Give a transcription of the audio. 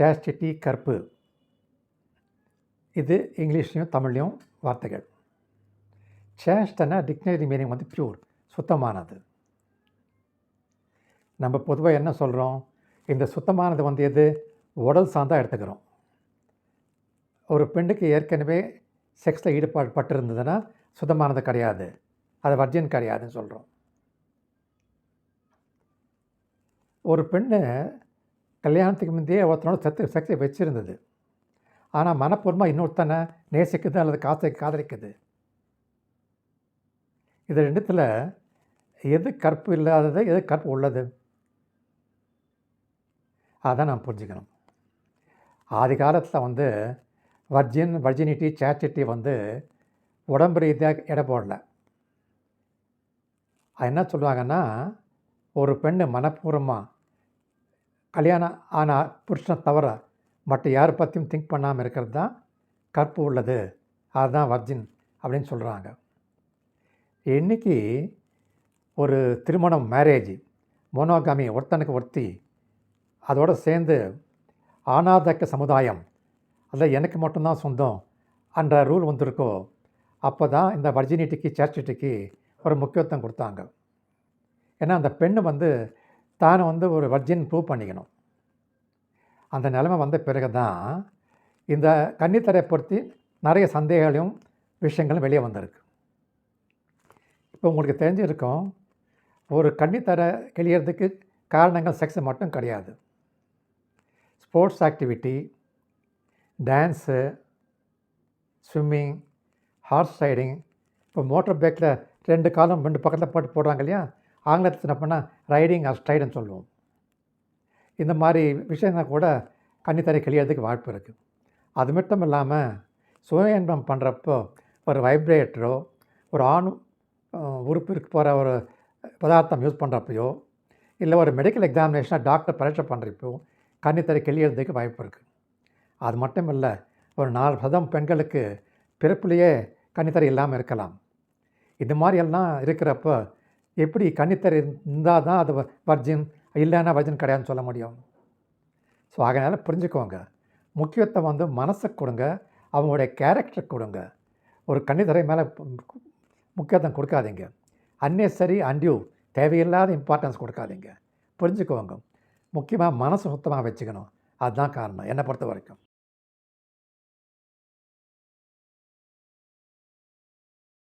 Chastity கற்பு. இது இங்கிலீஷ்லேயும் தமிழ்லேயும் வார்த்தைகள். சேஸ்டனா டிக்ஷனரி மீனிங் வந்து ப்யூர், சுத்தமானது. நம்ம பொதுவாக என்ன சொல்கிறோம், இந்த சுத்தமானது வந்து எது, உடல் சார்ந்தா எடுத்துக்கிறோம். ஒரு பெண்ணுக்கு ஏற்கனவே செக்ஸில் ஈடுபாடு பட்டிருந்ததுன்னா சுத்தமானது கிடையாது, அது வர்ஜின் கிடையாதுன்னு சொல்கிறோம். ஒரு பெண்ணு கல்யாணத்துக்கு முந்தையே ஒருத்தனோட செக்ஸை வச்சுருந்தது, ஆனால் மனப்பூர்வமாக இன்னொருத்தனை நேசிக்குது அல்லது காதலிக்குது. இது ரெண்டுத்தில் எது கற்பு இல்லாதது, எது கற்பு உள்ளது, அதான் நாம் புரிஞ்சுக்கணும். ஆதி காலத்தில் வந்து வர்ஜினிட்டி, சேஸ்டிட்டி வந்து உடம்பு ரீதியாக எடை போடலை. அது என்ன சொல்லுவாங்கன்னா, ஒரு பெண்ணு மனப்பூர்வமாக கல்யாணம் ஆனால் புருஷனை தவிர மற்ற யாரை பற்றியும் திங்க் பண்ணாமல் இருக்கிறது தான் கற்பு உள்ளது, அதுதான் வர்ஜின் அப்படின்னு சொல்கிறாங்க. இன்றைக்கி ஒரு திருமணம், மேரேஜ், மோனோகாமி, ஒருத்தனுக்கு ஒருத்தி, அதோடு சேர்ந்து ஆணாதிக்க சமுதாயம், அதில் எனக்கு மட்டும்தான் சொந்தம் என்ற ரூல் வந்திருக்கோ, அப்போ தான் இந்த வர்ஜினிட்டிக்கு, சேஸ்டிட்டிக்கு ஒரு முக்கியத்துவம் கொடுத்தாங்க. ஏன்னா அந்த பெண்ணு வந்து தானை வந்து ஒரு வர்ஜின் ப்ரூவ் பண்ணிக்கணும். அந்த நிலைமை வந்த பிறகு தான் இந்த கன்னித்தரை பொறுத்து நிறைய சந்தேகங்களும் விஷயங்களும் வெளியே வந்திருக்கு. இப்போ உங்களுக்கு தெரிஞ்சிருக்கும், ஒரு கன்னித்தரை கிளியறதுக்கு காரணங்கள் செக்ஸ் மட்டும் கிடையாது. Sports activity, dance, swimming, horse riding. இப்போ மோட்டர் பைக்கில் 2 காலம் 2 பக்கத்தில் போடுறாங்க இல்லையா, ஆங்கிலத்தில் என்ன பண்ணால் ரைடிங் ஆர் ஸ்ட்ரைடுன்னு சொல்லுவோம். இந்த மாதிரி விஷயங்கள் கூட கன்னித்தரை கிளியறதுக்கு வாய்ப்பு இருக்குது. அது மட்டும் இல்லாமல் சுய இன்பம் பண்ணுறப்போ ஒரு வைப்ரேட்டரோ, ஒரு ஆண் உறுப்பிற்கு போகிற ஒரு பதார்த்தம் யூஸ் பண்ணுறப்பையோ, இல்லை ஒரு மெடிக்கல் எக்ஸாமினேஷனாக டாக்டர் பரீட்சை பண்ணுறப்போ கன்னித்தரை கிளியறதுக்கு வாய்ப்பு இருக்குது. அது மட்டும் இல்லை, ஒரு 4% பெண்களுக்கு பிறப்புலேயே கன்னித்தரை இல்லாமல் இருக்கலாம். இது மாதிரியெல்லாம் இருக்கிறப்போ எப்படி கன்னித்தரை இருந்தால் தான் அது வர்ஜின், இல்லைன்னா வர்ஜின் கிடையாதுன்னு சொல்ல முடியும்? ஸோ அதனால் புரிஞ்சுக்கோங்க, முக்கியத்துவம் வந்து மனசுக்கு கொடுங்க, அவங்களுடைய கேரக்டருக்கு கொடுங்க. ஒரு கன்னித்தரை மேலே முக்கியத்துவம் கொடுக்காதீங்க. அன்னெசரி அன்டியூ, தேவையில்லாத இம்பார்ட்டன்ஸ் கொடுக்காதீங்க. புரிஞ்சுக்கோங்க, முக்கியமாக மனசு சுத்தமாக வச்சுக்கணும். அதுதான் காரணம் என்னை பொறுத்த வரைக்கும்.